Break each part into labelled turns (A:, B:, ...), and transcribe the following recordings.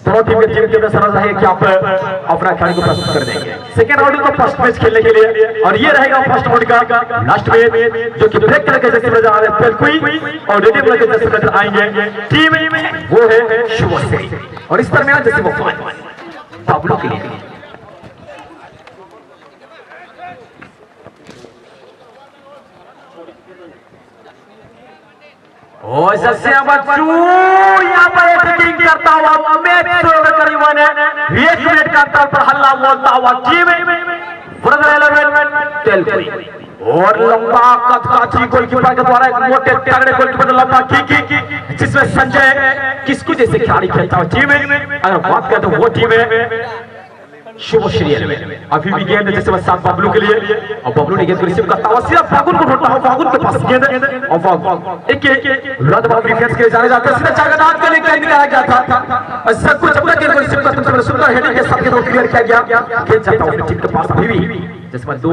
A: दोनों टीम के टीम समझ रहे कि आप अपना खिलाड़ी को प्रस्तुत कर देंगे। सेकेंड राउंड को फर्स्ट मैच खेलने के लिए, और ये रहेगा फर्स्ट राउंड का लास्ट मैच, जो कि ब्लैक कलर के जैसे नजर आ रहे हैं पेलकुई, और रेड कलर के जैसे नजर आएंगे टीम वो है शुभश्री, और इस दरमियान जैसे वो बाबलू के लिए और जैसे बच्चू यहाँ पर एडिटिंग करता हुआ मैच करीबन 1 मिनट का अंतर पर हल्ला बोलता हुआ टीम और लंबा कद का गोलकीपर के द्वारा एक मोटे तगड़े गोलकीपर लंबा की जिसमें संजय किसको जैसे खिलाड़ी खेलता हुआ टीम अगर बात करें तो वो टीम है शुभश्री। अभी भी गेंद जैसे साथ बाबलू के लिए, और बाबलू ने गेंद को रिसीव करता हुआ सीधा फागुन को ढूंढता हुआ फागुन के पास गेंद, और फागुन एक रद बाल डिफेंस के लिए जाने जाते हैं सीधा चागदाद के लिए कहीं निकाला गया था। सब कुछ अपना गेंद को रिसीव करते हैं, सुंदर हेडिंग के साथ गेंद को क्लियर किया गया। गेंद जाता हुआ टीम के पास अभी भी जिसमें 2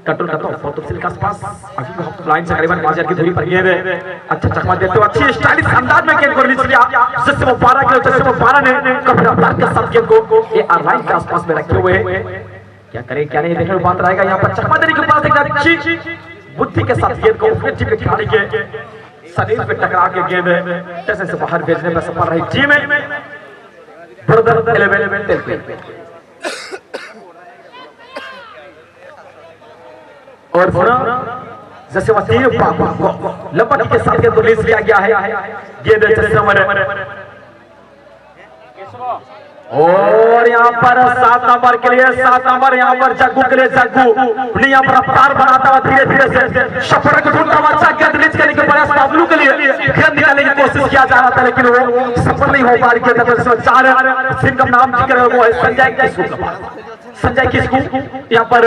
A: कंट्रोल करता हूं फोटो सिल के आसपास, अभी भी लाइन से करीबन 5 की दूरी पर गेंद अच्छा चकमा देते हुए अच्छी स्टाइलिश अंदाज में गेंद को रिलीज किया, जिससे वो 12 के जैसे वो 12 ने कभी रफ्तार के साथ गेंद को ये लाइन के आसपास में रखे हुए क्या करें क्या नहीं देखने बात रहेगा। यहाँ पर चकमा देने के पास एक अच्छी बुद्धि के साथ गेंद को अपने टीम के खिलाड़ी के शरीर पे टकरा के गेंद जैसे से बाहर भेजने में सफल रही टीम ब्रदर 11 और जैसे वसीम लपट के साथ गेंद रिलीज किया गया है। गेंद और यहाँ पर 7 नंबर के लिए 7 नंबर यहाँ पर जग्गू के लिए जग्गू यहाँ पर रफ्तार बनाता हुआ धीरे धीरे से शफर को ढूंढता हुआ अच्छा गेंद रिलीज करने के प्रयास बाबलू के लिए गेंद निकालने की कोशिश किया जा रहा था, लेकिन वो सफल नहीं हो पा रही है। 4 सिंह का नाम जिक्र वो है संजय किस्कू, संजय किस्कू यहाँ पर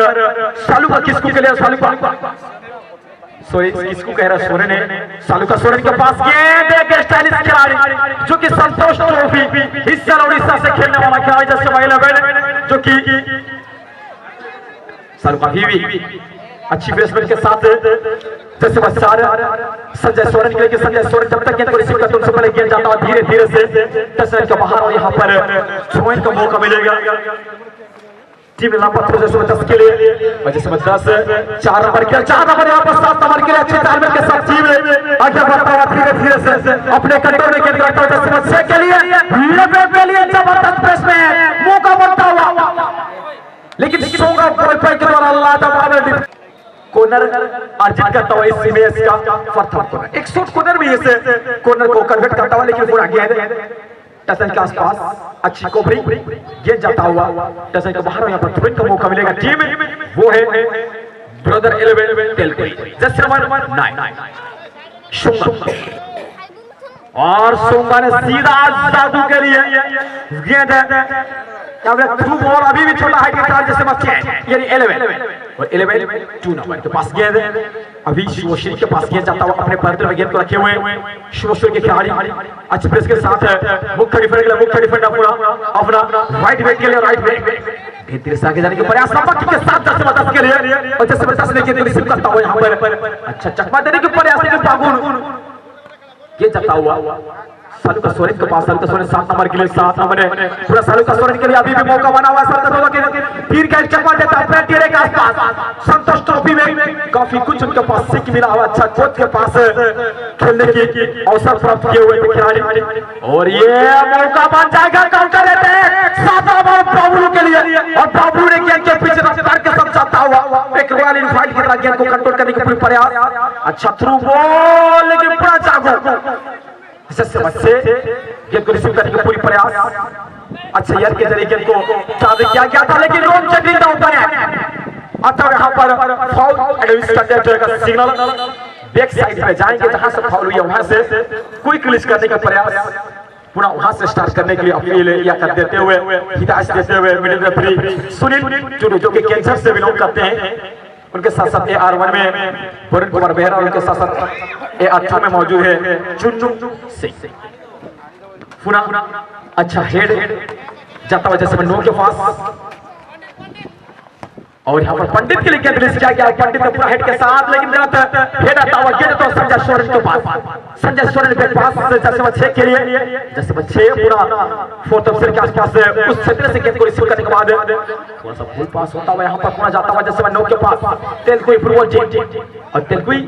A: सालू का किस्कू के लिए सालू का किसको कह रहा है सोरेन है, सालू का सोरेन के पास गेंद एक स्टाइलिश खिलाड़ी जो कि संतोष ट्रॉफी हिस्सा और उड़ीसा से खेलने वाला खिलाड़ी जैसे महिला जो कि सालू का भी अच्छी बेसमेंट के साथ जैसे बच्चार संजय सोरेन के लिए संजय सोरेन जब तक गेंद को रिसीव करते उनसे पहले गेंद जाता है धीरे धीरे से 10 रन के बाहर, और यहाँ पर ज्वाइन का मौका मिलेगा टीम लापता जैसे 10 के लिए, और जैसे 10 4 नंबर के 4 नंबर यहाँ पर 7 नंबर के लिए अच्छे तालमेल के साथ टीम आगे बढ़ता हुआ धीरे धीरे से अपने कंट्रोल में गेंद करता हुआ जैसे 6 के लिए जबरदस्त प्रेस में मौका बनता हुआ, लेकिन सोंगा के द्वारा लाजवाब कॉर्नर अर्जित करता हुआ इस मैच का प्रथम कॉर्नर, एक शॉट कॉर्नर भी इसे कॉर्नर को कन्वर्ट करता हुआ, लेकिन पूरा गेंद टसन के आसपास अच्छी कोबरी गेंद जाता हुआ टसन के बाहर यहाँ पर थ्रो का मौका मिलेगा टीम वो है ब्रदर 11 तेलकुई जैसे नंबर 9 शुंगा, और शुंगा ने सीधा जादू के लिए गेंद थ्रू बॉल अभी भी छोटा है गिटार जैसे बच्चे यानी 11 और 11 2 नंबर के पास गेंद अभी शिवश्री के पास गेंद जाता हुआ अपने पर्दे में गेंद को रखे हुए शिवश्री के खिलाड़ी अच्छे प्रेस के साथ मुख्य डिफेंडर पूरा अपना राइट बैक के लिए राइट बैक धीरे से आगे जाने के प्रयास के साथ 10 के लिए, और 10 ने गेंद रिसीव करता हुआ यहाँ पर अच्छा चकमा देने के प्रयास के बागुन गेंद जाता हुआ सालू का सोरेन के पास, सालू का सोरेन 7 नंबर के लिए 7 नंबर है पूरा सालू का सोरेन के लिए अभी भी मौका बना हुआ है। सालू का तीर का चकमा देता है टीरे के आसपास संतोष ट्रॉफी में काफी कुछ उनके पास सीख मिला हुआ, अच्छा कोच के पास खेलने की अवसर प्राप्त किए हुए थे खिलाड़ी, और ये मौका बन जाएगा काउंटर देते हैं 7 नंबर बाबलू के लिए, और बाबलू ने गेंद के पीछे रफ्तार के साथ जाता हुआ एक रॉयल इनफाइट की तरह गेंद को कंट्रोल करने का पूरा प्रयास, अच्छा थ्रू बॉल लेकिन पूरा जागो से गेंद को रिसीव करने का पूरी प्रयास अच्छा यार के जरिए गेंद को चार्ज किया गया था, लेकिन रोम चेकिंग डाउन पर है। अच्छा यहाँ पर फाउल एडवांस कंडक्टर का सिग्नल बैक साइड पे जाएंगे जहां से फाउल हुई वहां से क्विक रिलीज करने का प्रयास पुनः वहां से स्टार्ट करने के लिए अपील या कर देते हुए हिदायत देते हुए मिडिल रेफरी सुनील जो कि कैंसर से बिलोंग करते हैं, उनके साथ साथ AR1 में वरुण कुमार बेहरा, उनके साथ साथ AR2 में मौजूद है चुनचुन सिंह पुनः अच्छा हेड जाता हुआ जैसे 9 के पास और यहाँ पर पंडित के लिए गेंद रिलीज किया गया, पंडित ने पूरा हेड के साथ, लेकिन गलत हेड आता हुआ गेंद तो संजय सोरेन के पास, संजय सोरेन के पास जैसे 6 के लिए, जैसे 6 पूरा 4th ऑफिसर के आसपास उस क्षेत्र से गेंद को रिसीव करने के बाद थोड़ा सा फुल पास होता हुआ यहाँ पर पूरा जाता हुआ जैसे 9 के पास तेलकुई फुटबॉल टीम और तेलकुई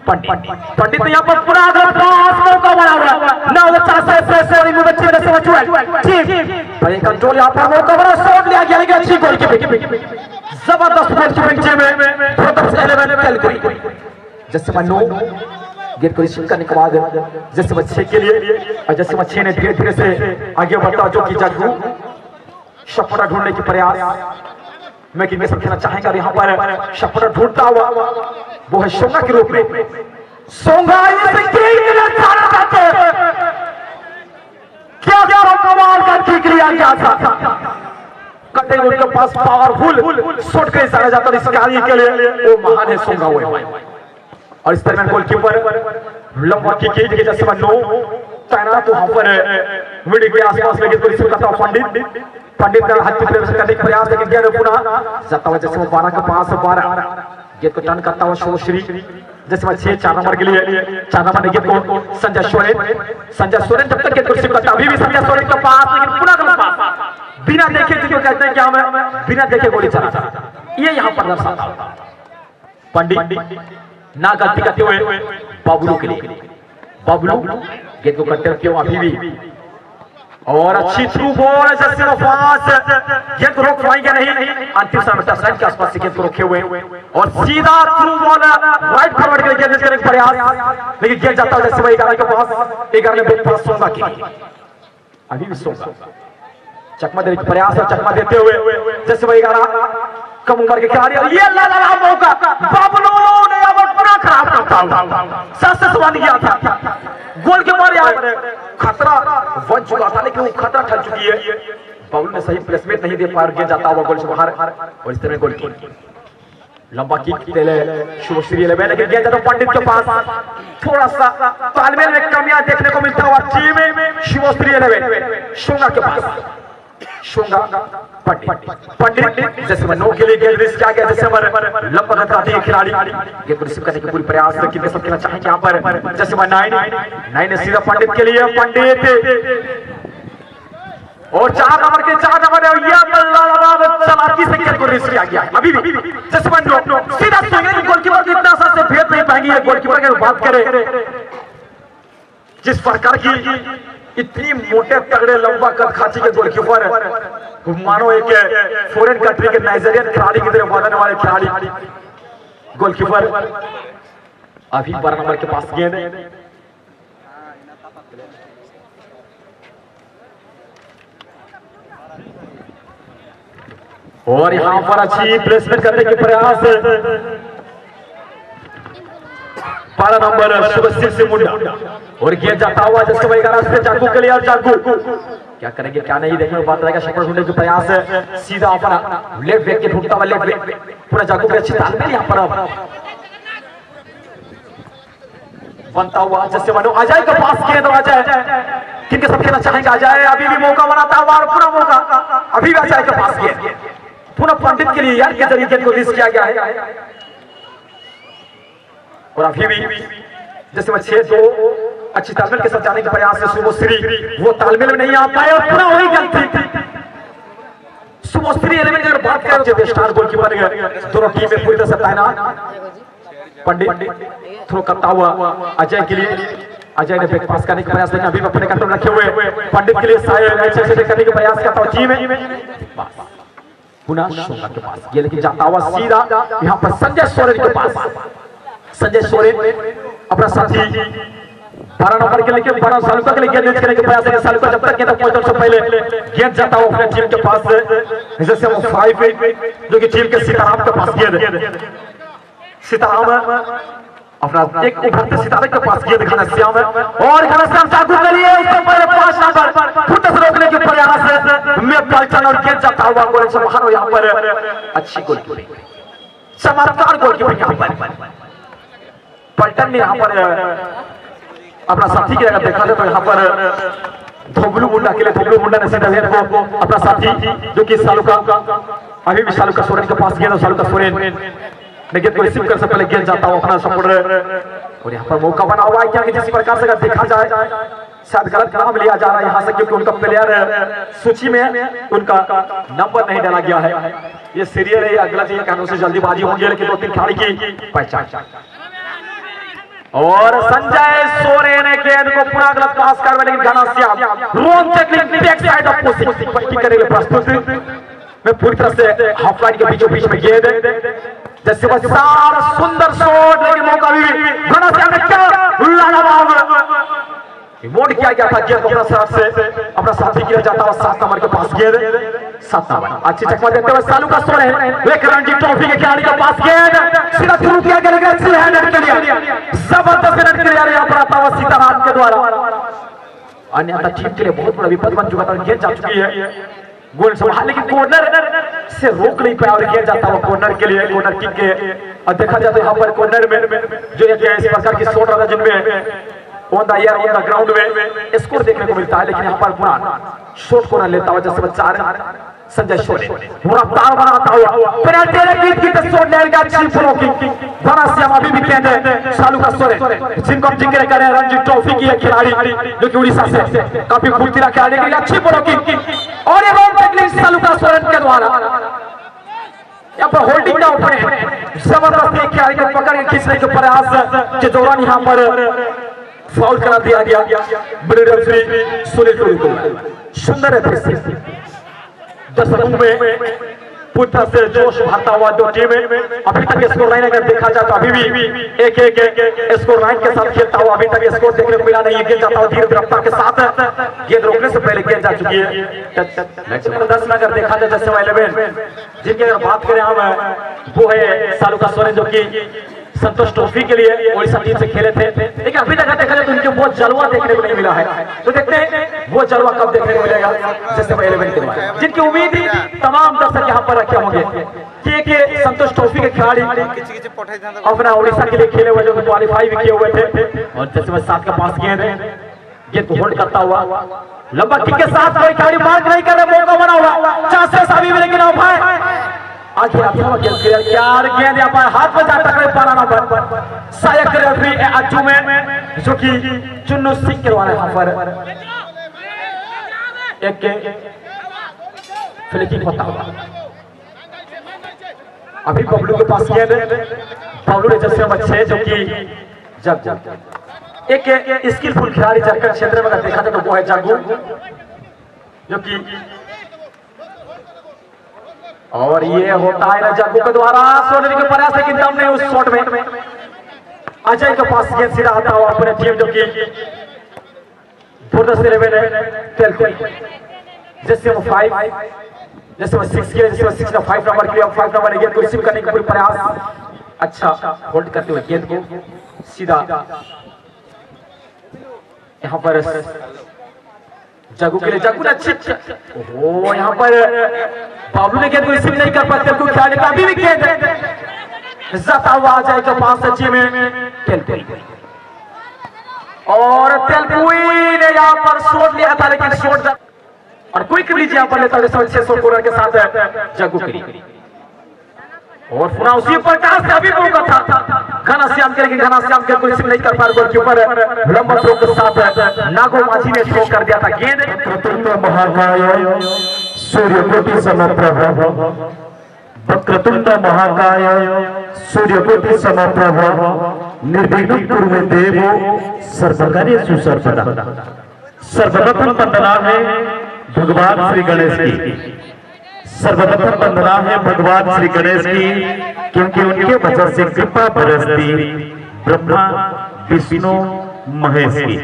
A: पंडित ने यहाँ पर पूरा मौका बना हुआ ना पर एक कंट्रोल यहाँ पर मौका बना, शॉट लिया गया, लेकिन अच्छी गोल की जबरदस्त गोल की में जैसे 9 गेंद को रिसीव करने के बाद जैसे 6 के लिए और जैसे 6 ने धीरे धीरे से आगे बढ़ता जो कि जग्गू शपड़ा ढूंढने की प्रयास मैं कि सब खेलना चाहेंगे और यहाँ पर शपड़ा ढूंढता हुआ वो है सोंगा के रूप में, सोंगा क्या क्या कमाल का किक लिया गया था, कटे उनके पास पावरफुल शॉट का इशारा जाता है इस कार्य के लिए, वो महान है सोंगा हुए। और इस तरह गोलकीपर लंबा किक के जैसे 9 तैनात वहां पर मिड के आसपास में गेंद को रिसीव करता पंडित ने हाथ पे करने का प्रयास, लेकिन गेंद पुनः जाता हुआ जैसे 12 के पास 12 गेंद को टर्न करता हुआ शुभश्री जैसे 6 4 नंबर के लिए 4 नंबर ने गेंद को संजय सोरेन जब तक गेंद को रिसीव करता, अभी भी संजय सोरेन के पास, लेकिन पुनः गलत पास बिना देखे जिसको कहते हैं क्या मैं बिना देखे गोली चलाता, ये यहाँ पर दर्शाता होता पंडित ना गलती करते हुए बबलू के लिए, बबलू गेंद को कट्टे रखे हुए अभी भी और अच्छी थ्रू बॉल जैसे गेंद को रोक पाएंगे नहीं, अंतिम समय टचलाइन के आसपास से गेंद को रोके हुए और सीधा थ्रू बॉल राइट फॉरवर्ड के लिए गेंद करने का प्रयास, लेकिन गेंद जाता है जैसे 11 के पास 11 ने पास सोंगा की अभी भी सोंगा चकमा देने का प्रयास और चकमा देते हुए जैसे 11 कम उम्र के खिलाड़ी और ये लगा मौका बबलू ने अब पूरा खराब करता हुआ सस्ते बन गया था, गोल के बाद यार खतरा बन चुका था, लेकिन वो खतरा टल चुकी है, बबलू ने सही प्लेसमेंट नहीं दे पा गया जाता हुआ गोल से बाहर और इस तरह गोल की लंबा किक पहले शुभश्री ले, लेकिन गेंद तो पंडित के पास थोड़ा सा तालमेल में कमियां देखने को मिलता हुआ टीम में शुभश्री ले सोंगा के पास, सोंगा पंडित जैसे 9 के लिए गेंद रिसीव किया गया, जैसे लंबा रफ्तार के खिलाड़ी गेंद को रिसीव करने की पूरी प्रयास लेकिन सब खेलना चाहेंगे यहाँ पर जैसे 9 ने सीधा पंडित के लिए, पंडित और 4 नंबर के 4 नंबर चलाकी से गेंद को रिसीव किया गया है अभी भी जैसे सीधा गोलकीपर की इतना सा से भेद नहीं पाएंगे, गोलकीपर की बात करें जिस प्रकार की इतनी मोटे तगड़े लंबा कद खाची के गोलकीपर मानो एक फॉरेन कंट्री के नाइजीरियन खिलाड़ी की तरह मानने वाले खिलाड़ी गोलकीपर अभी 12 नंबर के पास गेंद और यहां पर अच्छी प्लेसमेंट करने के प्रयास 12 नंबर शुभश्री से मुंडा और गेंद जाता हुआ जैसे 11 से जागू के लिए और जागू क्या करेंगे क्या नहीं देखने बात रहेगा, शक्ल ढूंढने के प्रयास है सीधा अपना लेफ्ट बैक के ढूंढता हुआ लेफ्ट बैक पूरा जागू के अच्छी तालमेल यहाँ पर बनता हुआ जैसे मानो अजय के पास गेंद आ जाए किनके सब खेलना चाहेंगे, अजय अभी भी मौका बनाता हुआ और पूरा मौका अभी भी अजय के पास गेंद पूरा पंडित के लिए यार के जरिए गेंद को रिलीज किया गया है और अभी भी जैसे 6-2 अच्छी तालमेल के साथ जाने के प्रयास से शुभश्री वो तालमेल में नहीं आ पाए और पूरा वही गलती शुभश्री 11 की अगर बात करें जो स्टार गोलकीपर दोनों टीम में पूरी तरह से तैनात पंडित थ्रो करता हुआ अजय के लिए, अजय ने बैक पास करने का प्रयास लेकिन अभी अपने कंट्रोल रखे हुए पंडित के लिए शायद करने का प्रयास करता हुआ टीम पुनः सोंगा के पास ये लेकिन जाता हुआ सीधा यहाँ पर संजय सोरेन के पास, संजय सोरेन अपना साथी 12 नंबर के लिए 12 सालुका के लिए गेंद करने के प्रयास है, सालुका जब तक गेंद पहुंचने से पहले गेंद जाता हुआ अपने टीम के पास जैसे वो 5 जो कि टीम के सीताराम के पास गेंद, सीताराम अपना एक उभरते सितारे के पास गेंद घनश्याम और घनश्याम जागू के लिए उससे पहले 5 नंबर खुद से रोकने के प्रयास में पलटन और गेंद जाता हुआ गोल से बाहर हो, यहाँ पर अच्छी गोल चमत्कार गोलकीपर यहाँ पर पलटन ने यहाँ पर अपना साथी की अगर देखा जाए तो यहाँ पर धोबलू मुंडा के लिए धोबलू मुंडा ने सीधा गेंद को अपना साथी जो कि सालुका अभी भी शालू का सोरेन के पास गेंद, शालू का सोरेन लेकिन को रिसीव कर से पहले गेंद जाता हुआ अपना सपोर्टर और यहाँ पर मौका बना हुआ है क्या कि जिस प्रकार से अगर देखा जाए शायद गलत नाम लिया जा रहा है यहाँ से क्योंकि उनका प्लेयर सूची में उनका नंबर नहीं डाला गया है। ये सीरियल है या गलत ये कहने से जल्दीबाजी होंगी लेकिन 2-3 खिलाड़ी की पहचान और संजय सोरेन गेंद को पूरा गलत पास कर लेकिन घनश्याम रोन टेकलिंग बैक साइड ऑफ पोस्ट पट्टी करेंगे प्रस्तुत में पूरी तरह से हाफ लाइन के बीचों बीच में गेंद जैसे वो सारा सुंदर शॉट लेकिन मौका भी घनश्याम ने क्या लगा मोड़ किया गया था गेंद अपना साथ से अपना साथी किया जाता हुआ 7 नंबर के पास गेंद 7 नंबर अच्छी चकमा देते हुए शालू का सोरेन एक रणजी ट्रॉफी के खिलाड़ी के पास गेंद सीधा थ्रू किया गया लेकिन अच्छी हैंड के लिए जबरदस्त हैंड के लिए यहां पर आता हुआ सीताराम के द्वारा अन्यथा टीम के लिए बहुत बड़ा विपद बन चुका था। गेंद जा चुकी है गोल संभाल लेकिन कॉर्नर से रोक नहीं पाया और गेंद जाता हुआ कॉर्नर के लिए कॉर्नर किक के और देखा जाए तो यहाँ पर कॉर्नर में जो इस प्रकार की शॉट रहा जिनमें on the air on the ground में स्कोर देखने को मिलता है लेकिन यहाँ पर पूरा शॉट कॉर्नर लेता हुआ जैसे बच्चा संजय सोरेन पूरा तार बनाता हुआ पेनल्टी किक की शॉट लेगा अच्छी ब्लॉकिंग घनश्याम अभी भी गेंद है शालू का सोरेन जिनको हम जिक्र कर रहे हैं रणजी ट्रॉफी की खिलाड़ी जो कि उड़ीसा से काफी फुर्तीला खिलाड़ी के लिए अच्छी ब्लॉकिंग और ये बॉल टेकलिंग शालू का सोरेन के द्वारा यहाँ पर होल्डिंग का ऊपर जबरदस्ती खिलाड़ी को पकड़ के खींचने के प्रयास के दौरान यहाँ पर फाउल करा दिया गया बड़े रेफरी सुनील टोली को सुंदर है दर्शकों में पूरी से जोश भरता हुआ दो टीमें अभी तक स्कोर लाइन अगर देखा जाए तो अभी भी एक स्कोर लाइन के साथ खेलता हुआ अभी तक स्कोर देखने को मिला नहीं है। गेंद जाता हुआ धीरे रफ्तार के साथ गेंद रोकने से पहले गेंद जा चुकी है। मैक्सिमम 10 में अगर देखा जाए जैसे 11 जिनकी अगर बात करें हम वो है शालू का सोरेन जो कि संतोष ट्रॉफी के लिए ओडिशा टीम से खेले थे लेकिन अभी तक देखा जाए तो उनके बहुत जलवा देखने को नहीं मिला है। तो देखते हैं वो जलवा कब देखने को मिलेगा जैसे 11 के बाद जिनकी उम्मीद तमाम दर्शक यहाँ पर रखे होंगे कि संतोष ट्रॉफी के खिलाड़ी अपना ओडिशा के लिए खेले हुए जो क्वालिफाई भी किए हुए थे और जैसे मैं 7 के पास गेंद को होल्ड करता हुआ लंबा किक के साथ कोई खिलाड़ी मार्क नहीं कर रहे मौका बना हुआ चांसेस अभी भी लेकिन आखिर गेंद यहाँ पर हाथ में जाता है पारा नंबर सहायक रेफरी अज्जू में जो कि चुन्नू सिंह के द्वारा यहाँ पर एक फ्लिकिंग होता हुआ अभी बबलू के पास गेंद बबलू ने जैसे नंबर 6 जो कि जग एक स्किलफुल खिलाड़ी झारखंड क्षेत्र में अगर देखा जाए तो वो है जागू जो कि और ये होता है ना जग्गू के द्वारा सोने के प्रयास लेकिन दम नहीं उस शॉट में अजय के पास गेंद सीधा आता हुआ अपने टीम जो कि जैसे वो 5 जैसे वो 6 के जैसे वो 6 का 5 नंबर के 5 नंबर गेंद को रिसीव करने का पूरी प्रयास अच्छा होल्ड करते हुए गेंद को सीधा यहाँ पर जग्गू के लिए जग्गू ने अच्छी ओहो यहाँ पर बाबलू ने गेंद को रिसीव नहीं कर पाते तेलुगु खिलाड़ी का अभी भी गेंद जाता हुआ आ जाए जो 5 सच्ची में तेलुगु और तेलुगु ने यहाँ पर शॉट लिया था लेकिन शॉट और क्विक रिलीज यहाँ पर लेता हुआ 6 स्कोर के साथ जग्गू के लिए और पुनः उसी प्रकार से अभी मौका था घनश्याम के लेकिन घनश्याम के रिसीव नहीं कर पा रहे गोलकीपर लंबा थ्रो के साथ नागो माझी ने थ्रो कर दिया था गेंद वक्रतुंड महाकाय सूर्यकोटि समप्रभ वक्रतुंड महाकाय सूर्यकोटि समप्रभ निर्विघ्नं कुरु देवो सर्वकार्येषु सर्वदा। सर्वप्रथम वंदना है भगवान श्री गणेश की सर्वप्रथम वंदना है भगवान श्री गणेश की क्योंकि उनके वजह से कृपा बरसती ब्रह्मा विष्णु महेश की।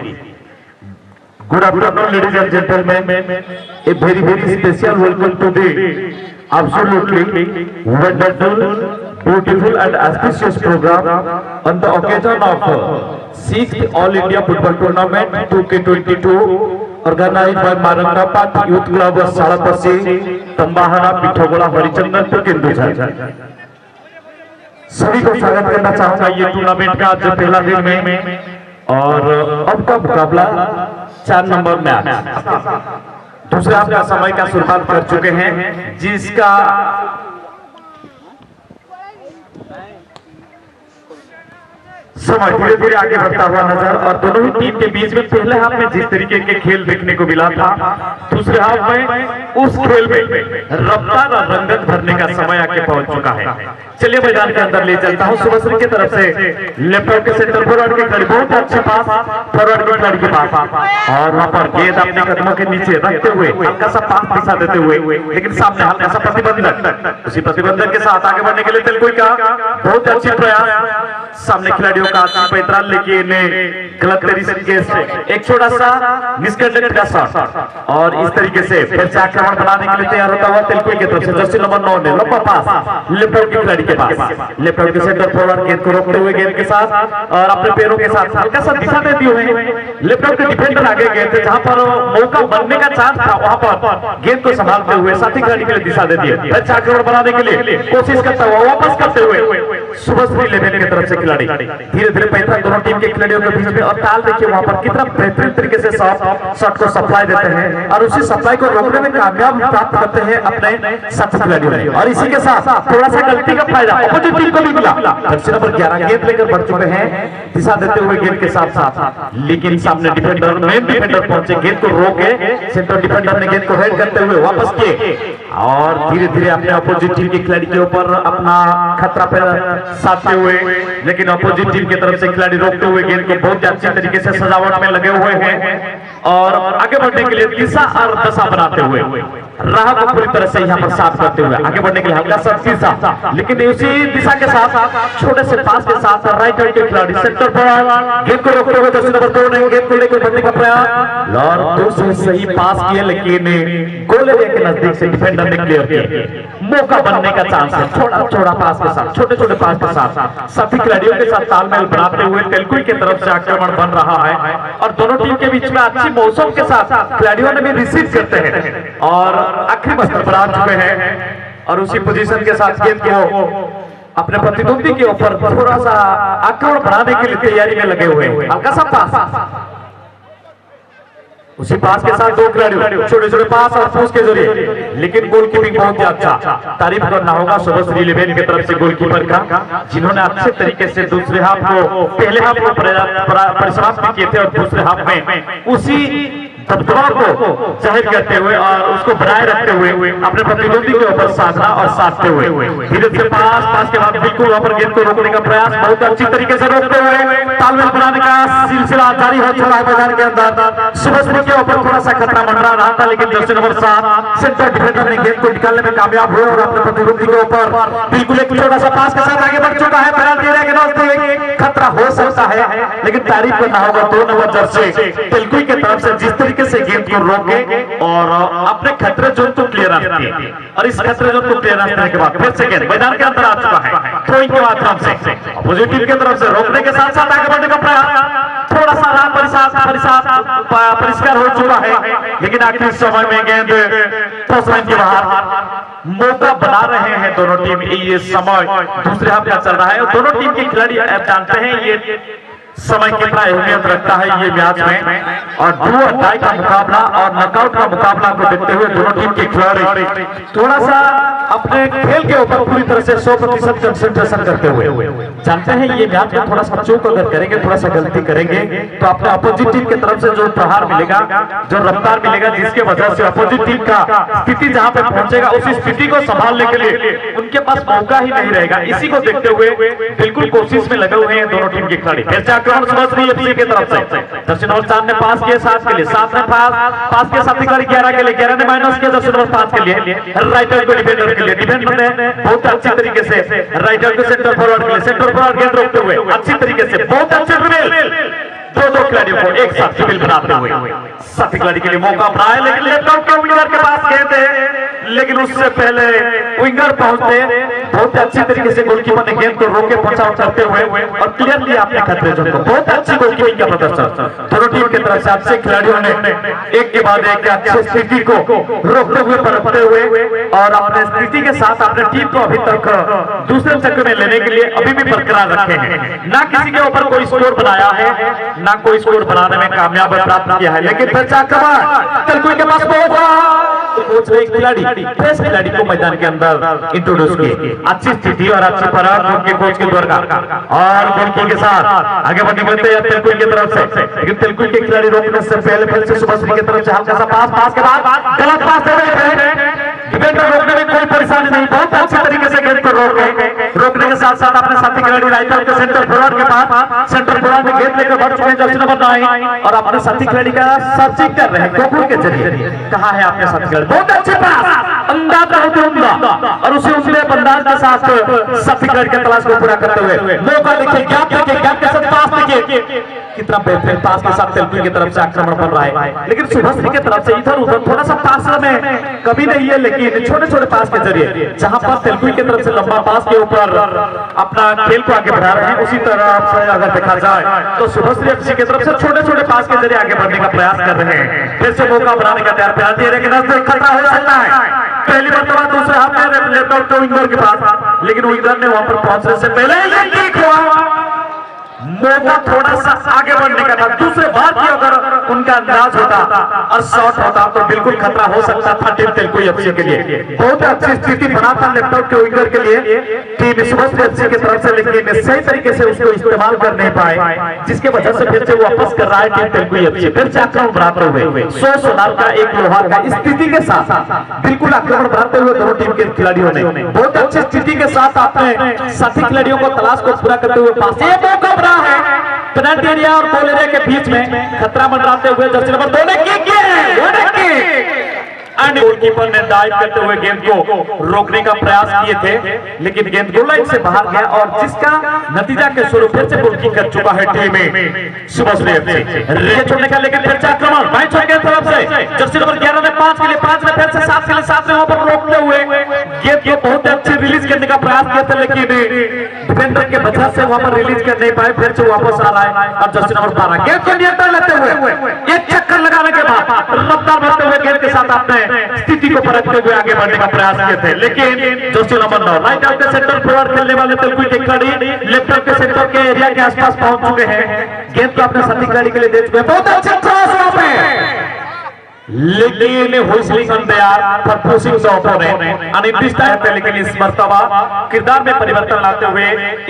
A: Good afternoon ladies and gentleman, a very special welcome to the absolutely wonderful, beautiful and auspicious program on the occasion of 6th All India Football Tournament 2K22 organized by Marangapat Youth Club of Salapasi, Tambahara, Pithogoda, Harichandanpur, Kendujhar. सभी को स्वागत करना चाहूंगा ये tournament का आज पहला दिन में और अब का मुकाबला 4 नंबर मैच दूसरे अपना समय का शुरुआत कर चुके हैं जिसका समय धीरे धीरे आगे बढ़ता हुआ नजर और दोनों ही टीम के बीच में पहले हाफ में जिस तरीके के खेल देखने को मिला था, दूसरे हाफ में उस खेल में रफ्तार और रंगत भरने का समय आके पहुंच चुका है। चलिए मैदान के अंदर ले चलता हूं शुभश्री की तरफ से लेफ्ट के सेंटर फॉरवर्ड के खिलाड़ी, बहुत अच्छा पास फॉरवर्ड के खिलाड़ी के पास और वहां पर गेंद अपने कदमों के नीचे रखते हुए हल्का सा पास दिशा देते हुए, लेकिन सामने हल्का सा प्रतिबंधक, उसी प्रतिबंधक के साथ आगे बढ़ने के लिए तेलुगु का बहुत अच्छी प्रयास, सामने खिलाड़ियों का अच्छी पैतरान लेकिन गलत तरीके से एक छोटा सा मिसकंडक्ट का शॉट और इस तरीके से फिर से आक्रमण बनाने के लिए तैयार होता हुआ तेलुगु की तरफ से जर्सी नंबर 9 ने लंबा पास लेफ्ट के खिलाड़ी के पास, लेफ्ट के सेंटर फॉरवर्ड गेंद को रोकते हुए गेंद के साथ और अपने पैरों के साथ हल्का सा दिशा देती हुए लेफ्ट के डिफेंडर आगे गए थे, जहां पर मौका बनने का चांस था वहां पर गेंद को संभालते हुए साथी खिलाड़ी के लिए दिशा देती है, फिर आक्रमण बनाने के लिए कोशिश करता हुआ वापस करते हुए शुभश्री लेवल की तरफ से खिलाड़ी धीरे धीरे पैतरा दोनों टीम के खिलाड़ियों के बीच में और ताल देखिए वहां पर कितना बेहतरीन तरीके से शॉट को सप्लाई देते हैं और उसी सप्लाई को रोकने में कामयाब प्राप्त करते हैं अपने साथी खिलाड़ियों और इसी के साथ थोड़ा सा गलती का फायदा अपोजिट टीम को भी मिला। जर्सी नंबर 11 गेंद लेकर बढ़ चुके हैं दिशा देते हुए गेंद के साथ साथ, लेकिन सामने डिफेंडर मेन डिफेंडर पहुंचे, गेंद को रोके सेंटर डिफेंडर ने गेंद को हेड करते हुए वापस किए और धीरे धीरे अपने अपोजिट टीम के खिलाड़ी के ऊपर अपना खतरा पैदा साधते हुए, लेकिन अपोजिट टीम की तरफ से खिलाड़ी रोकते हुए गेंद को बहुत अच्छी तरीके से सजावट में लगे हुए हैं और आगे बढ़ने के लिए दिशा और दशा बनाते हुए राह को पूरी तरह से यहाँ पर साफ करते हुए आगे बढ़ने के लिए हल्का सा दिशा, लेकिन उसी दिशा के साथ छोटे से पास के साथ राइट हैंड के खिलाड़ी सेंटर पर गेंद को रोकते हुए जर्सी नंबर 2 ने गेंद को लेकर बढ़ने का प्रयास और दूसरे सही पास किया, लेकिन गोल एरिया के नजदीक से डिफेंडर ने क्लियर किया, मौका बनने का चांस है छोटा पास के साथ, छोटे छोटे पास के साथ साथी खिलाड़ियों के साथ तालमेल बनाते हुए तेलुगु की तरफ से आक्रमण बन रहा है और दोनों टीम के बीच में अच्छी मौसम के साथ खिलाड़ियों ने भी रिसीव करते हैं और आखिरी बस्तर पर आ चुके हैं और उसी पोजीशन के साथ गेंद को अपने प्रतिद्वंदी के ऊपर थोड़ा सा आक्रमण बढ़ाने के लिए तैयारी में लगे हुए हैं, हल्का सा पास उसी पास के साथ दो खिलाड़ी छोटे छोटे पास और पूछ के जरिए, लेकिन गोलकीपिंग बहुत ही अच्छा, तारीफ करना होगा शुभश्री लेवेन की तरफ से गोलकीपर का, जिन्होंने अच्छे तरीके से दूसरे हाफ को पहले हाफ को परिसमाप्त किए थे और दूसरे हाफ में उसी दबदबा को जाहिर करते हुए और उसको बनाए रखते हुए अपने प्रतिद्वंदी के ऊपर साधना और साधते हुए धीरे धीरे पास के बाद बिल्कुल वहां पर गेंद को रोकने का प्रयास बहुत अच्छी तरीके से रोकते हुए तालमेल बनाने का सिलसिला जारी हो चुका है मैदान के अंदर। शुभश्री के ऊपर थोड़ा सा खतरा मंडरा रहा था, लेकिन जर्सी नंबर 7 सेंटर डिफेंडर ने गेंद को निकालने में कामयाब हुए और अपने प्रतिद्वंदी के ऊपर बिल्कुल एक छोटा सा पास के साथ आगे बढ़ चुका है। पेनल्टी एरिया के नजदीक खतरा हो सकता है, लेकिन तारीफ करना होगा 2 नंबर जर्सी तेलुगु की तरफ से जिस तरीके से गेंद को रोके और अपने खतरे जोन को क्लियर किए और इस खतरे जोन को क्लियर करने के बाद फिर से गेंद मैदान के अंदर आ चुका है थ्रोइंग के माध्यम से अपोजिट टीम की तरफ से रोकने के साथ साथ आगे बढ़ने का प्रयास, थोड़ा सा परिष्कार हो चुका है, लेकिन आखिरी समय में गेंद पोस्ट लाइन के बाहर मौका बना रहे हैं दोनों टीम। ये समय दूसरे हाफ का चल रहा है और दोनों टीम के खिलाड़ी जानते हैं ये समय कितना अहमियत रखता है ये मैच में और डू और डाई का मुकाबला और नॉकआउट का मुकाबला को देखते हुए दोनों टीम के खिलाड़ी थोड़ा सा अपने खेल के ऊपर पूरी तरह से 100% कंसंट्रेशन करते हुए जानते हैं ये मैच में थोड़ा सा चूक अगर करेंगे, थोड़ा सा गलती करेंगे तो अपने अपोजिट टीम की तरफ से जो प्रहार मिलेगा, जो रफ्तार मिलेगा, जिसके वजह से अपोजिट टीम का स्थिति जहां पे पहुंचेगा उसी स्थिति को संभालने के लिए उनके पास मौका ही नहीं रहेगा। इसी को देखते हुए बिल्कुल कोशिश में लगे हुए हैं दोनों टीम के खिलाड़ी। शुभश्री एफसी की तरफ से जर्सी नंबर 4 ने पास किया 7 के लिए, 7 ने पास किया साथी खिलाड़ी 11 के लिए, 11 ने माइनस किया जर्सी नंबर 5 के लिए, राइट हैंड को डिफेंडर के लिए, डिफेंडर ने बहुत अच्छी तरीके से राइट हैंड को सेंटर फॉरवर्ड के लिए, सेंटर फॉरवर्ड गेंद रोकते हुए अच्छी तरीके से बहुत अच्छे ड्रिबल दो खिलाड़ियों को एक साथ ड्रिबल बनाते हुए साथी खिलाड़ी के लिए मौका बनाया, लेकिन लेफ्ट आउट के विंगर के पास गेंद है, लेकिन उससे पहले विंगर पहुंचते बहुत अच्छी तरीके से गोलकीपर ने गेंद को रोके बचाव करते हुए और क्लियर किया अपने खतरे जोन को। बहुत अच्छी गोलकीपिंग का प्रदर्शन दोनों टीम की तरफ से अच्छे खिलाड़ियों ने एक के बाद एक अच्छी स्थिति को रोकते हुए परखते हुए और अपने स्थिति के साथ अपने टीम को अभी तक दूसरे चक्र में लेने के लिए अभी भी बरकरार रखे हैं। ना किसी के ऊपर कोई स्कोर बनाया है, ना कोई स्कोर बनाने में कामयाब प्राप्त किया है, लेकिन फिर आक्रमण तेलुगु के पास बहुत कोच ने खिलाड़ी फ्रेश खिलाड़ी को मैदान के अंदर इंट्रोड्यूस किए। अच्छी स्थिति और अच्छी पराग उनके कोच के द्वारा और गोलकी के साथ आगे बढ़ने के लिए तेलकुई की तरफ से, लेकिन तेलकुई के खिलाड़ी रोकने से पहले फिर से सुभाश्री की तरफ से हल्का सा पास के बाद गलत पास दे रहे हैं। डिफेंडर रोकने में कोई परेशानी नहीं, बहुत अच्छे तरीके से गेंद को रोकने के साथ साथ अपने साथी खिलाड़ी राइटर के सेंटर फॉरवर्ड के पास सेंटर फॉरवर्ड में गेंद लेकर बढ़ चुके हैं जर्सी नंबर 9 और अपने साथी खिलाड़ी का सर्चिंग कर रहे हैं गोकुल के जरिए। कहां है आपने साथी खिलाड़ी? बहुत अच्छे पास अंदाज होते उम्दा और उसी उम्दे अंदाज के साथ साथी खिलाड़ी की तलाश को पूरा करते हुए मौका देखिए, गैप के साथ पास देखिए कितना बेहतरीन पास के साथ तेलकुई की तरफ से आक्रमण बन रहा है, लेकिन सुभाश्री की तरफ से इधर उधर थोड़ा सा पास में कभी नहीं है, लेकिन छोटे छोटे पास के जरिए जहां पर तेलकुई की तरफ से लंबा पास के ऊपर अपना खेल को आगे बढ़ा रहे हैं, उसी तरह से अगर देखा जाए तो सुभाश्री एफसी की तरफ से छोटे छोटे पास के जरिए आगे बढ़ने का प्रयास कर रहे हैं। फिर से मौका बनाने का तैयार प्रयास दे रहे हैं कि खतरा हो सकता है। पहली मरतबा दूसरे हाथ में लेफ्ट तो विंगर के पास, लेकिन विंगर ने वहां पर पहुंचने से पहले मौका थोड़ा सा आगे बढ़ने का था। दूसरे बार की अगर उनका अंदाज होता और शॉट होता तो बिल्कुल खतरा हो सकता था टीम तेलकुई एफसी के लिए। बहुत अच्छी स्थिति बना था लेफ्ट आउट के विंगर के लिए टीम सुभाश्री एफसी की तरफ से, लेकिन सही तरीके से उसको इस्तेमाल कर नहीं पाए, जिसके वजह से फिर से वापस कर रहा है टीम तेलकुई एफसी। फिर से आक्रमण बढ़ाते हुए 100 सोनार का एक लोहार का स्थिति के साथ बिल्कुल आक्रमण बढ़ाते हुए दोनों टीम के खिलाड़ियों ने बहुत अच्छी स्थिति के साथ अपने साथी खिलाड़ियों को तलाश को पूरा करते हुए पास मौका है पेनल्टी एरिया और गोल एरिया के बीच में खतरा मंडराते हुए जर्सी नंबर 2 ने एंड गोलकीपर ने डाइव करते हुए गेंद को रोकने का प्रयास किए थे, लेकिन गेंद गोल लाइन से बाहर गया और जिसका नतीजा के स्वरूप फिर से गोल कर चुका है टीम सुभाश्री एफसी छोड़ने का, लेकिन फिर से आक्रमण बाएं छोर की तरफ से जर्सी नंबर 11 ने 5 के लिए 5 में फिर से 7 के लिए 7 में वहां पर रोकते हुए गेंद को बहुत अच्छी रिलीज करने का प्रयास किया था, लेकिन डिफेंडर के वजह से वहां पर रिलीज कर नहीं पाए। फिर से वापस आ रहा है और जर्सी नंबर 12 गेंद को नियंत्रण लेते हुए एक चक्कर लगाने के बाद रफ्तार बढ़ते हुए गेंद के साथ आपने स्थिति को परखते हुए आगे बढ़ने का प्रयास किए थे, लेकिन जर्सी नंबर 9 राइट आउट के सेंटर फॉरवर्ड खेलने वाले तेलकुई के खिलाड़ी लेफ्ट आउट के सेंटर के एरिया के आसपास पहुंच चुके हैं। गेंद को अपने साथी खिलाड़ी के लिए दे चुके हैं। बहुत अच्छा क्रॉस वहां पे, लेकिन whistling on their for pushing the opponent अनिर्दिष्ट है, लेकिन इस मर्तबा किरदार में परिवर्तन लाते हुए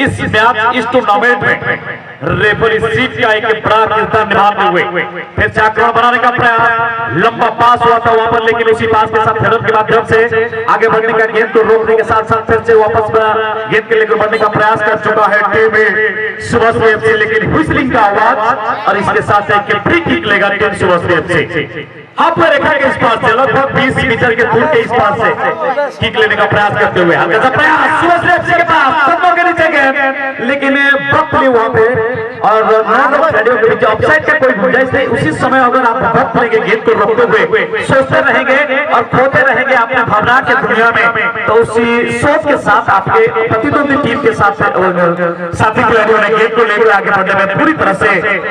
A: इस मैच इस टूर्नामेंट में रेफरी सीट का एक बड़ा किरदार निभाते हुए फिर से आक्रमण बनाने का प्रयास, लंबा पास हुआ था वहां पर, लेकिन उसी पास के साथ हेडर के माध्यम से आगे बढ़ने का गेंद को रोकने के साथ साथ फिर से वापस गेंद के लेकर बढ़ने का प्रयास कर चुका है टीम सुभाश्री एफसी, लेकिन व्हिस्लिंग का आवाज और इसके साथ एक फ्री किक लेगा टीम सुभाश्री एफसी। हाफ में रेखा के इस पास से लगभग 20 मीटर के दूर के इस पास से किक लेने का प्रयास करते हुए हल्का सा प्रयास सुभाश्री एफसी के पास सदमों के नीचे गए, लेकिन वक्त नहीं वहां पे और खिलाड़ियों के बीच ऑफसाइड का कोई गुंजाइश नहीं। उसी समय अगर आप वक्त लेंगे गेंद को रोकते हुए सोचते रहेंगे और खोते रहेंगे अपने भावना के दुनिया में, तो उसी सोच के साथ आपके प्रतिद्वंदी टीम के साथ साथी खिलाड़ियों ने गेंद को लेकर आगे बढ़ने में पूरी तरह से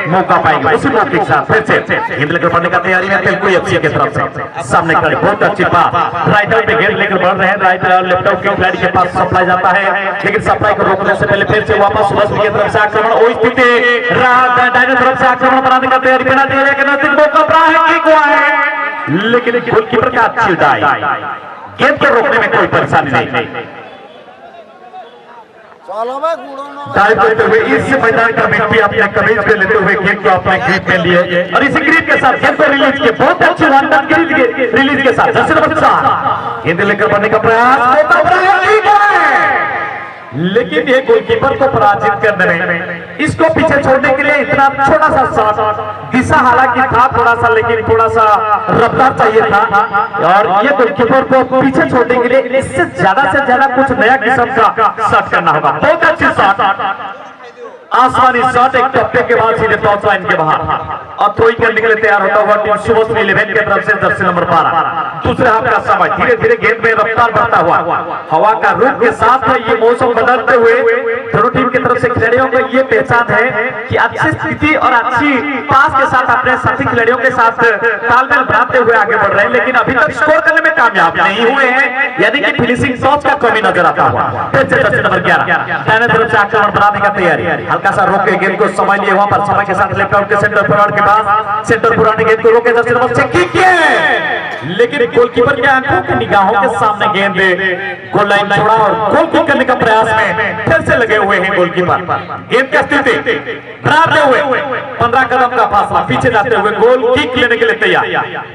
A: मौका पाएंगे। उसी मौके के साथ फिर से गेंद लेकर बढ़ने का तैयारी है तेलकुई एफसी की तरफ से। सामने खड़े बहुत अच्छी पास राइट आउट पे गेंद लेकर बढ़ रहे हैं, राइट और लेफ्ट आउट के खिलाड़ी के पास सप्लाई जाता है, लेकिन सप्लाई को रोकने से पहले फिर से वापस सुभाश्री की तरफ से आक्रमण वही स्थिति दाहिने तरफ से आक्रमण बनाने का तैयारी बना दिया, लेकिन लेकिन गोलकीपर का अच्छी डाई, गेंद को रोकने में कोई परेशानी नहीं। डाइव करते हुए इस मैदान का मिट्टी अपने कमीज में लेते हुए गेंद को अपने ग्रिप में लिए और इसी ग्रिप के साथ गेंद को रिलीज किए, बहुत अच्छी रिलीज के साथ जर्सी नंबर 4 गेंद लेकर बढ़ने का प्रयास, लेकिन ये गोलकीपर को पराजित करने में इसको पीछे छोड़ने के लिए इतना छोटा सा शॉट दिशा हालांकि था थोड़ा सा, लेकिन थोड़ा सा रफ्तार चाहिए था और ये गोलकीपर को पीछे छोड़ने के लिए इससे ज्यादा से ज्यादा कुछ नया किस्म का शॉट करना होगा। बहुत अच्छी शॉट, आसमानी शॉट, एक टप्पे के बाद सीधे टॉप लाइन के बाहर और थ्रोइंग करने के लिए तैयार होता हुआ टीम सुभाश्री 11 की तरफ से जर्सी नंबर 12। दूसरे हाफ का समय धीरे धीरे गेंद में रफ्तार बढ़ता हुआ हवा का रुख के साथ ये मौसम बदलते हुए दोनों टीम की तरफ से खिलाड़ियों को ये पहचान है कि अच्छी स्थिति और अच्छी पास के साथ अपने साथी खिलाड़ियों के साथ तालमेल बनाते हुए आगे बढ़ रहे हैं, लेकिन अभी तक स्कोर करने में कामयाब नहीं हुए हैं, यानी कि फिनिशिंग टच का कमी नजर आता हुआ। फिर से जर्सी नंबर 11 दाहिने तरफ से आक्रमण बनाने का तैयारी, हल्का सा रोक के गेंद को समय लिए वहां पर समय के साथ लेफ्ट आउट के सेंटर फॉरवर्ड के पास सेंटर पुराने गेंद को रोके जर्सी नंबर 6 किक किया, लेकिन गोलकीपर के आंखों की निगाहों के सामने गेंद गोल लाइन छोड़ा और गोल किक करने का प्रयास में फिर से लगे हुए हैं गोलकीपर। गेंद की स्थिति बनाते हुए 15 कदम का फासला पीछे जाते हुए गोल किक लेने के लिए तैयार।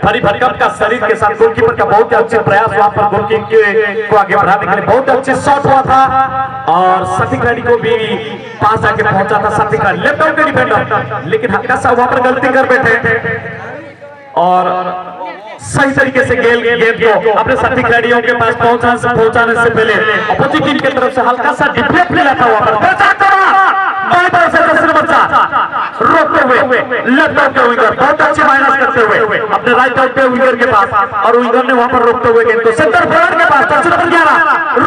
A: फरी भरकम का शरीर के साथ गोलकीपर का बहुत अच्छा प्रयास, वहां पर गोल किक को आगे बढ़ाने के लिए बहुत अच्छे शॉट हुआ था और साथी खिलाड़ी को भी पास आके पहुंचा था साथी खिलाड़ी लेफ्ट आउट के डिफेंडर, लेकिन हल्का सा वहां पर गलती कर बैठे और सही तरीके से गेंद को अपने साथी खिलाड़ियों के पास पहुंचाने से पहले अपोजिट टीम की तरफ से हल्का सा डिफेक्ट मिला था वहां पर रोकते हुए लेफ्ट आउट के विंगर बहुत अच्छे माइनस करते हुए अपने राइट आउट के विंगर के पास और विंगर ने वहां पर रोकते हुए गेंद को सेंटर फॉरवर्ड के पास जर्सी नंबर 11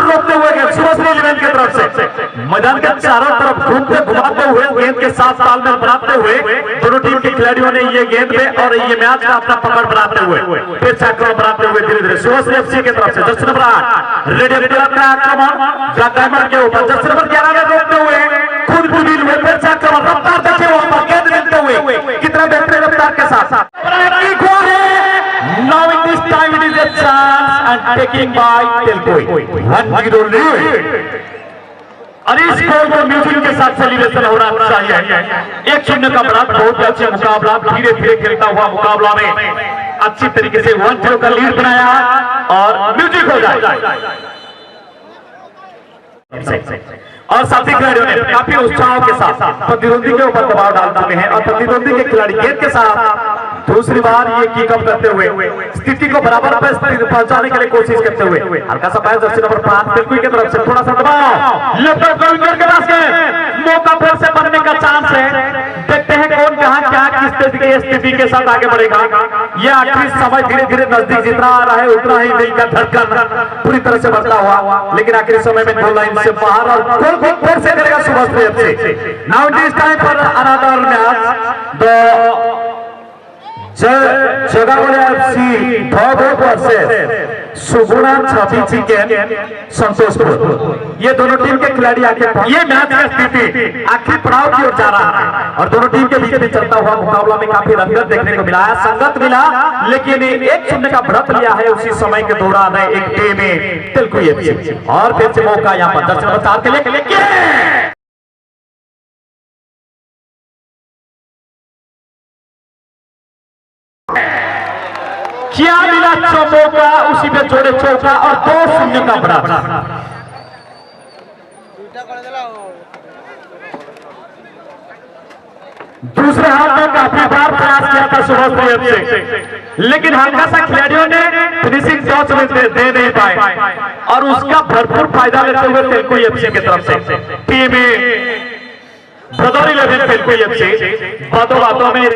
A: रोकते हुए गेंद सुभाश्री इलेवन की तरफ से मैदान के चारों तरफ घुमाते हुए गेंद के साथ तालमेल बनाते हुए दोनों टीम के खिलाड़ियों ने ये गेंद में और ये मैच का अपना पकड़ बनाते हुए फिर से आक्रमण बनाते हुए धीरे धीरे सुभाश्री एफसी की तरफ से जर्सी नंबर 8 रेडियम क्लब का आक्रमण डायमंड के ऊपर जर्सी नंबर 11 ने रोकते हुए खुद बुद्धि हुए फिर से आक्रमण रफ्तार देखिए वहां पर गेंद मिलते हुए कितना बेहतरीन रफ्तार के साथ now in this time it is a chance and taking by Telkoi 1-0 lead और इस गोल को म्यूजिक के साथ सेलिब्रेशन हो रहा चाहिए। 1-0 का बड़ा बहुत अच्छे मुकाबला धीरे धीरे खेलता हुआ मुकाबला में अच्छी तरीके से 1-0 का लीड बनाया और म्यूजिक हो जाए और साथी खिलाड़ियों ने काफी उत्साह के साथ प्रतिद्वंदी के ऊपर दबाव डाल चुके हैं और प्रतिद्वंदी के खिलाड़ी गेंद के साथ दूसरी बार ये किक अप करते हुए स्थिति को बराबर पर पहुंचाने के लिए कोशिश करते हुए हल्का सा पैर जर्सी नंबर 5 तेलकुई की तरफ से थोड़ा सा दबाव लेफ्ट आउट विंगर के पास मौका फिर से बनने का चांस है। देखते हैं कौन कहां क्या किस स्थिति के साथ आगे बढ़ेगा। यह आखिरी समय धीरे धीरे नजदीक जितना आ रहा है उतना ही दिल का धड़कन पूरी तरह से बढ़ता हुआ, लेकिन आखिरी समय में गोल लाइन से बाहर और गोल को फिर से करेगा Subhashree FC. Now it is time for another match the Jagawale FC Bhogot versus Suguna Chhavi chicken Santoshpur. ये दोनों टीम के खिलाड़ी आगे ये मैच की स्थिति आखिरी पड़ाव की ओर जा रहा है और दोनों टीम के बीच में चलता हुआ मुकाबला में काफी रंगत देखने को मिला है, संगत मिला, लेकिन 1-0 का बढ़त लिया है उसी समय के दौरान एक टीम में तेलकुई एफसी और फिर से मौका यहाँ पर जर्सी नंबर 4 के लिए क्या मिला चौका, उसी पे जोड़े चौका और 2-0 का बढ़त। दूसरे हाथ में काफी बार प्रयास किया था सुभाश्री एफसी, लेकिन हल्का सा खिलाड़ियों ने फिनिशिंग टच में दे नहीं पाए और उसका भरपूर फायदा लेते हुए तेलकुई एफसी की तरफ से टीम भदौरी 11 तेलकुई एफसी बातों में